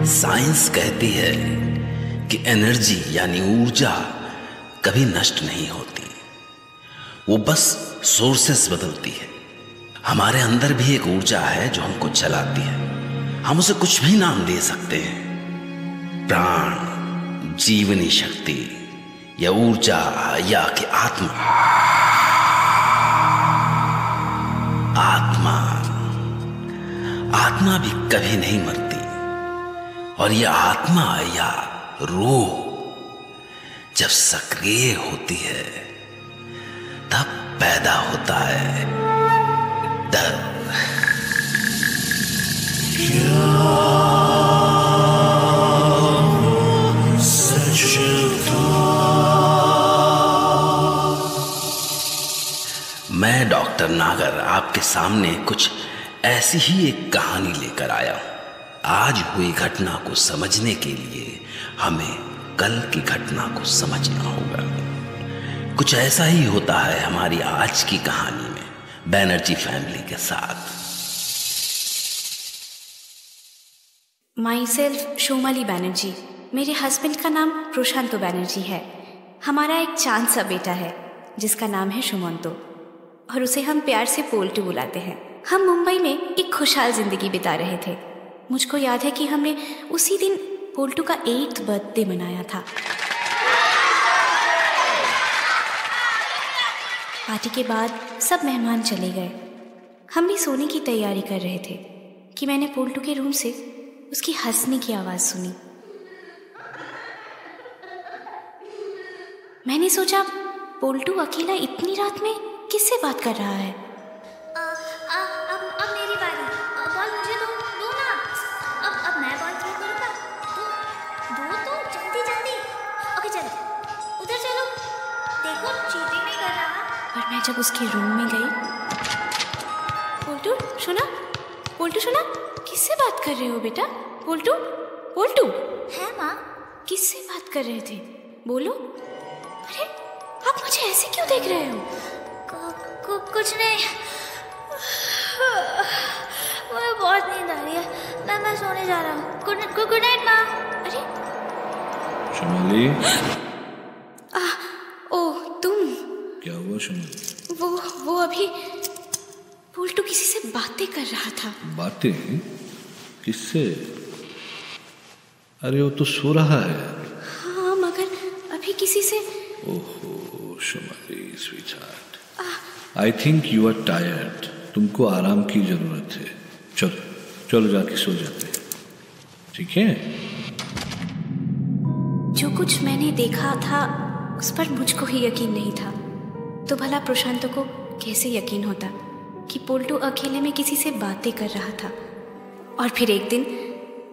Science कहती है कि एनर्जी यानी ऊर्जा कभी नष्ट नहीं होती, वो बस सोर्सेस बदलती है। हमारे अंदर भी एक ऊर्जा है जो हमको चलाती है। हम उसे कुछ भी नाम दे सकते हैं, प्राण, जीवनी शक्ति या ऊर्जा या कि आत्मा। आत्मा भी कभी नहीं मरती, और यह आत्मा या रूह जब सक्रिय होती है तब पैदा होता है डर। मैं डॉक्टर नागर आपके सामने कुछ ऐसी ही एक कहानी लेकर आया हूं। आज हुई घटना को समझने के लिए हमें कल की घटना को समझना होगा। कुछ ऐसा ही होता है हमारी आज की कहानी में बैनर्जी फैमिली के साथ। Myself Shomali Banerjee. मेरे हस्बैंड का नाम प्रशांतो बैनर्जी है। हमारा एक चांद सा बेटा है जिसका नाम है सुमंतो, और उसे हम प्यार से पोल्टू बुलाते हैं। हम मुंबई में एक खुशहाल जिंदगी बिता रहे थे। मुझको याद है कि हमने उसी दिन पोल्टू का 8th बर्थडे मनाया था। पार्टी के बाद सब मेहमान चले गए। हम भी सोने की तैयारी कर रहे थे कि मैंने पोल्टू के रूम से उसकी हंसने की आवाज सुनी। मैंने सोचा पोल्टू अकेला इतनी रात में किससे बात कर रहा है। अब मेरी बारी। बॉल मुझे दो ना। अब मैं बॉल थ्रो करूँगा। दो जल्दी। ओके चलो, उधर चलो। देखो चीटिंग नहीं कर रहा। और मैं जब उसके रूम में गई, पोल्टू सुना, किससे बात कर रहे हो बेटा? पोल्टू है माँ? किससे बात कर रहे थे? बोलो। अरे आप मुझे ऐसे क्यों देख रहे हो? कुछ नहीं, मुझे बहुत नींद आ रही है। मैं सोने जा रहा हूँ। गुड नाइट माँ। अरे शोमाली। ओह तुम। क्या हुआ शोमाली? वो अभी पोल्टू किसी से बातें कर रहा था। बातें? किससे? अरे वो तो सो रहा है। हाँ मगर अभी किसी से। Oho Shomali sweetheart, I think you are tired. तुमको आराम की जरूरत है। चलो जाके सो जाते हैं, ठीक है? जो कुछ मैंने देखा था उस पर मुझको ही यकीन नहीं था, तो भला प्रशांत को कैसे यकीन होता कि पोल्टू अकेले में किसी से बातें कर रहा था। और फिर एक दिन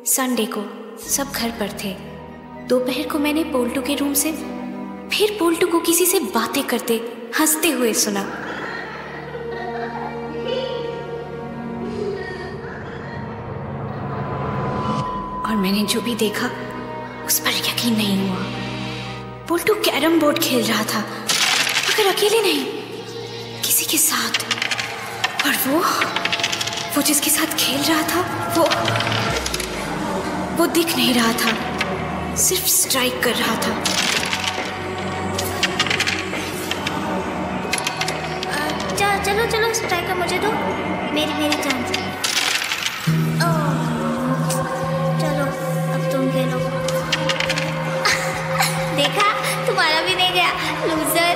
संडे को सब घर पर थे। दोपहर को मैंने पोल्टू के रूम से फिर पोल्टू को किसी से बातें करते हंसते हुए सुना। और मैंने जो भी देखा उस पर यकीन नहीं हुआ। पोल्टू कैरम बोर्ड खेल रहा था, मगर अकेले नहीं, किसी के साथ। और वो जिसके साथ खेल रहा था वो दिख नहीं रहा था, सिर्फ स्ट्राइक कर रहा था। चलो स्ट्राइकर मुझे दो। मेरी चांस। चलो अब तुम खेलो। देखा, तुम्हारा भी नहीं गया, लूजर।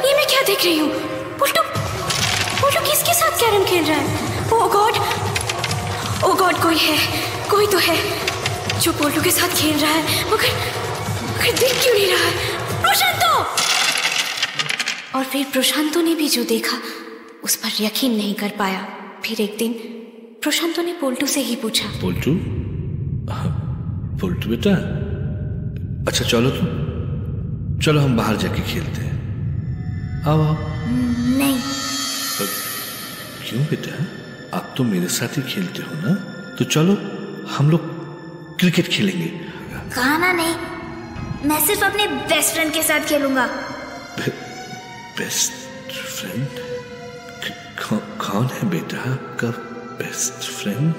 ये मैं क्या देख रही हूँ? पोल्टू किसके साथ कैरम खेल रहा है? ओह गॉड, कोई तो है जो पोल्टू के साथ खेल रहा है, मगर दिख क्यों नहीं रहा है? प्रशांतो! और फिर प्रशांतो ने भी जो देखा उस पर यकीन नहीं कर पाया। फिर एक दिन प्रशांतो ने पोल्टू से ही पूछा, पोल्टू बेटा, अच्छा चलो हम बाहर जाके खेलते हैं। आओ। नहीं। क्यों बेटा? आप तो मेरे साथ ही खेलते हो ना, तो चलो हम लोग क्रिकेट खेलेंगे। कहा ना नहीं, मैं सिर्फ अपने बेस्ट फ्रेंड के साथ खेलूंगा। Best friend? कौन है बेटा आपका बेस्ट फ्रेंड?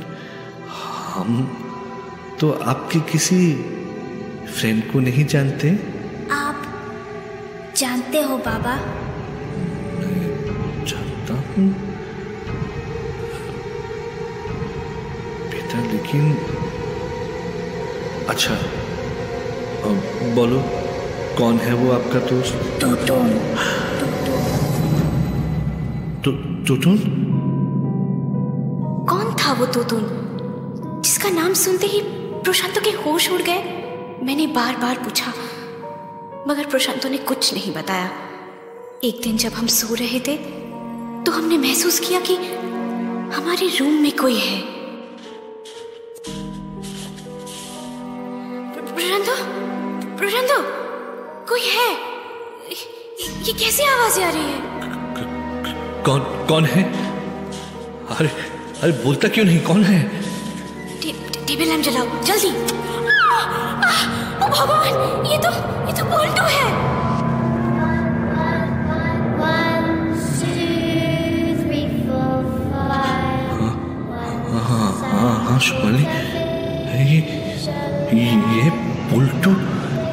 तो आपके किसी फ्रेंड को नहीं जानते? आप जानते हो बाबा? मैं जानता हूँ बेटा, लेकिन अच्छा बोलो, कौन है वो आपका दोस्त? टूटून। टूटून? कौन था वो टूटून जिसका नाम सुनते ही प्रशांतो के होश उड़ गए? मैंने बार बार पूछा, मगर प्रशांतो ने कुछ नहीं बताया। एक दिन जब हम सो रहे थे तो हमने महसूस किया कि हमारे रूम में कोई है। प्रशांतो, कोई है? ये कैसी आवाजें आ रही है? कौन है? अरे बोलता क्यों नहीं? कौन है? टेबल लैंप जलाओ जल्दी। ओ भगवान, ये तो बोल्टो है। हाँ शुमाली, ये बोल्टो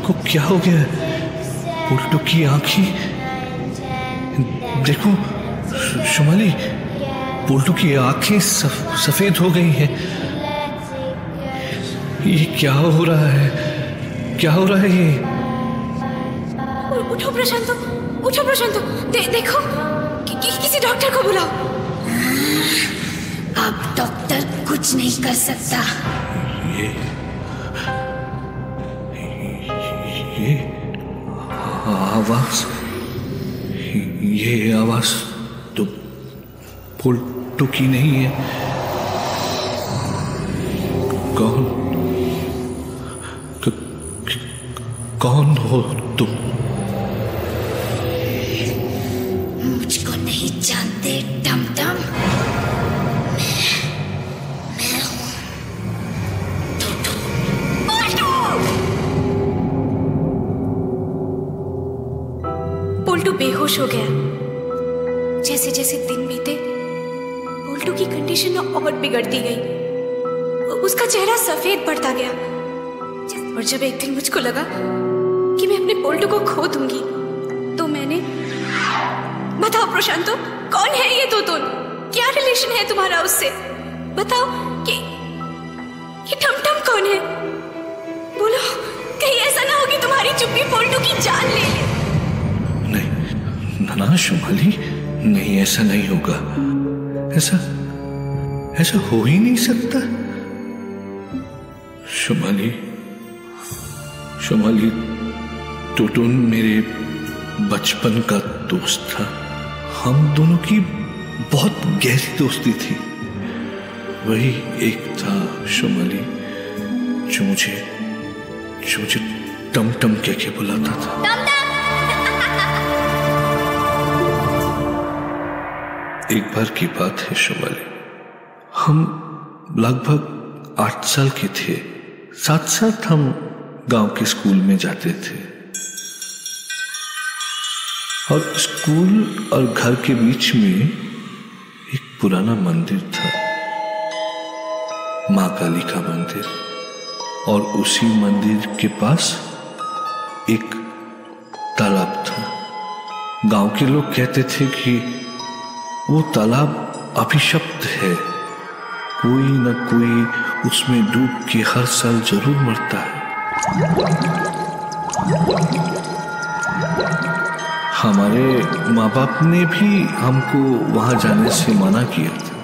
को क्या हो गया? बोल्टो की आंखें देखो शुमाली, बोल्टो की आंखें सफेद हो गई हैं। ये क्या हो रहा है? क्या हो रहा है ये? उठो प्रशांतो, देखो किसी डॉक्टर को बुलाओ। अब डॉक्टर कुछ नहीं कर सकता। ये आवाज तो बोल्टो की नहीं है। कौन हो तुम? मुझको नहीं जानते टमटम। मैं हूँ बोल्टो बेहोश हो गया। जैसे जैसे दिन बीते बोल्टो की कंडीशन और बिगड़ती गई। उसका चेहरा सफेद पड़ता गया। और जब एक दिन मुझको लगा कि मैं अपने बोल्टो को खो दूंगी तो मैंने... बताओ प्रशांतो, कौन है ये टूटून? क्या रिलेशन है तुम्हारा उससे? बताओ कि ये टमटम कौन है? बोलो, कहीं ऐसा ना हो कि तुम्हारी चुप्पी बोल्टो की जान ले ले। नहीं ना शुमाली, नहीं, ऐसा नहीं होगा। ऐसा हो ही नहीं सकता। शुमाली, टूटून मेरे बचपन का दोस्त था। हम दोनों की बहुत गहरी दोस्ती थी। वही एक था शुमाली जो मुझे टमटम कह के बुलाता था। एक बार की बात है शुमाली, हम लगभग 8 साल के थे। साथ साथ हम गांव के स्कूल में जाते थे और स्कूल और घर के बीच में एक पुराना मंदिर था, माँ काली का मंदिर। और उसी मंदिर के पास एक तालाब था। गांव के लोग कहते थे कि वो तालाब अभिशप्त है, कोई न कोई उसमें डूब के हर साल जरूर मरता है। हमारे माँ बाप ने भी हमको वहां जाने से मना किया था।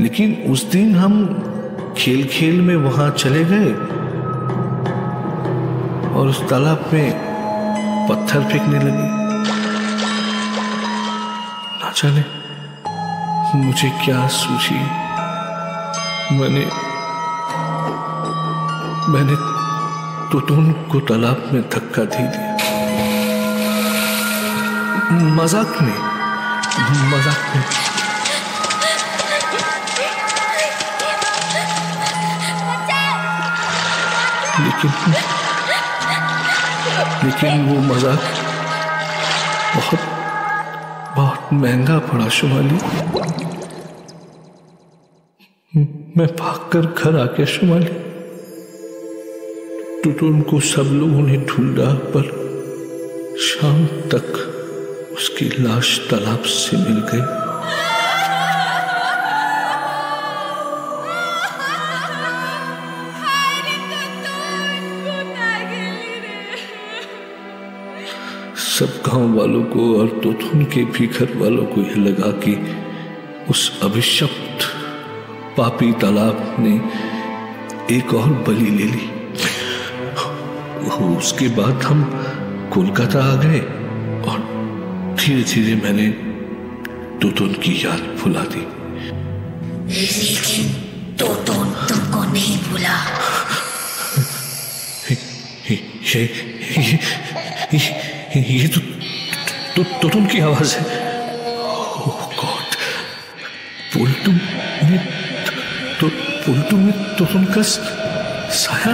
लेकिन उस दिन हम खेल खेल में वहां चले गए और उस तालाब में पत्थर फेंकने लगे। ना जाने मुझे क्या सूझी, मैंने टूटून को तालाब में धक्का दे दिया। मजाक में। लेकिन वो मजाक बहुत महंगा पड़ा शुमाली। मैं भागकर घर आके संभाली तो उनको सब लोगों ने ढूंढा, पर शाम तक उसकी लाश तालाब से मिल गई। सब गांव वालों को और तोतुन के भी घर वालों को यह लगा कि उस अभिशप्त पापी तालाब ने एक और बलि ले ली। उसके बाद हम कोलकाता आ गए और धीरे धीरे मैंने तोतुन की याद भुला दी। लेकिन तोतुन तुमको नहीं भूला। ये तो तोतुन की आवाज है। ओह गॉड, पुलटू में तोतुन का साया।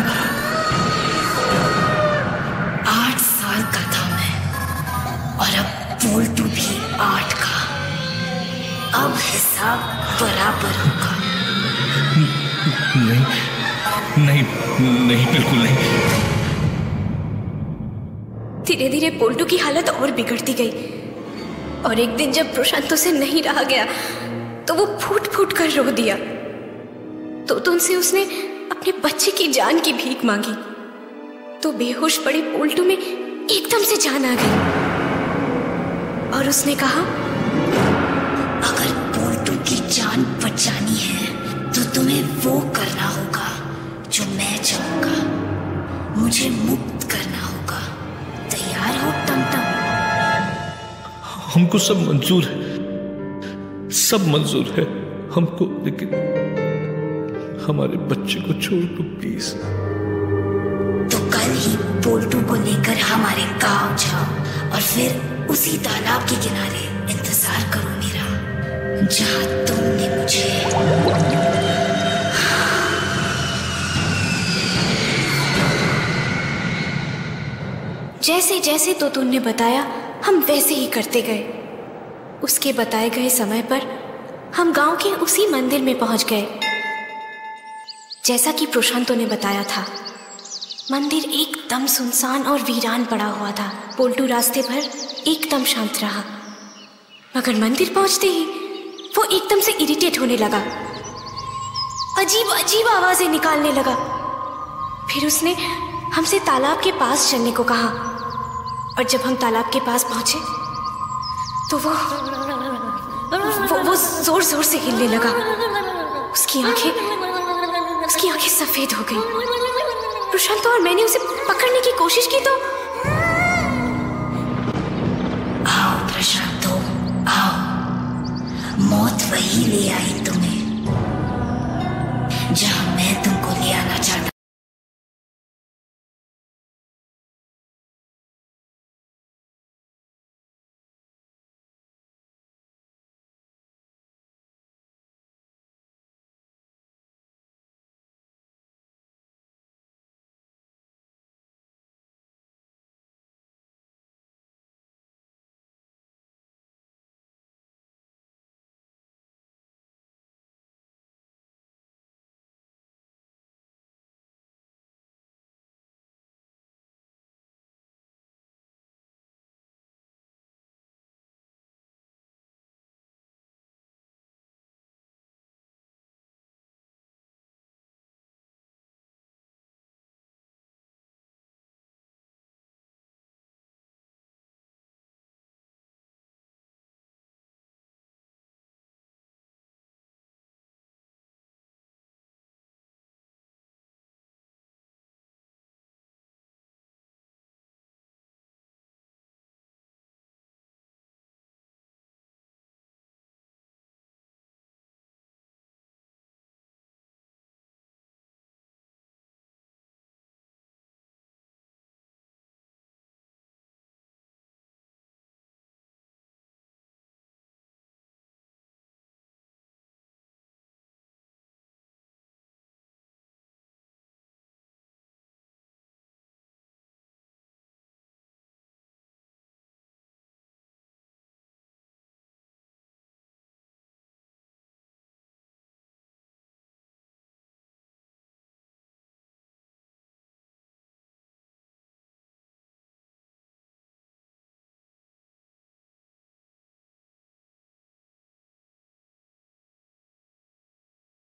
8 साल का था मैं, और अब पुलटू भी 8 का। अब हिसाब बराबर होगा। नहीं, बिल्कुल नहीं। धीरे धीरे पोल्टू की हालत और बिगड़ती गई, और एक दिन जब प्रशांत से नहीं रहा गया तो वो फूट फूट कर रो दिया। तो उनसे उसने अपने बच्चे की जान की भीख मांगी। तो बेहोश पड़े पोल्टू में एकदम से जान आ गई, और उसने कहा, अगर पोल्टू की जान बचानी है तो तुम्हें वो करना होगा जो मैं चाहूंगा। मुझे मुक्त करना होगा। तैयार हो टमटम? हमको सब मंजूर है, सब मंजूर है हमको, लेकिन हमारे बच्चे को छोड़ दो प्लीज। तो कल ही पोल्टू को लेकर हमारे गांव जाओ, और फिर उसी तालाब के किनारे इंतजार करो मेरा, जहां तुमने मुझे। जैसे जैसे तोतुन ने बताया हम वैसे ही करते गए। उसके बताए गए समय पर हम गांव के उसी मंदिर में पहुंच गए जैसा कि प्रशांतो ने बताया था। मंदिर एकदम सुनसान और वीरान पड़ा हुआ था। पोल्टू रास्ते भर एकदम शांत रहा, मगर मंदिर पहुंचते ही वो एकदम से इरिटेट होने लगा, अजीब अजीब आवाजें निकालने लगा। फिर उसने हमसे तालाब के पास चलने को कहा, और जब हम तालाब के पास पहुंचे तो वो जोर जोर से हिलने लगा। उसकी आंखें सफेद हो गई। प्रशांत और मैंने उसे पकड़ने की कोशिश की तो। आओ प्रशांतो, आओ। मौत वही ले आई तुम्हें जहां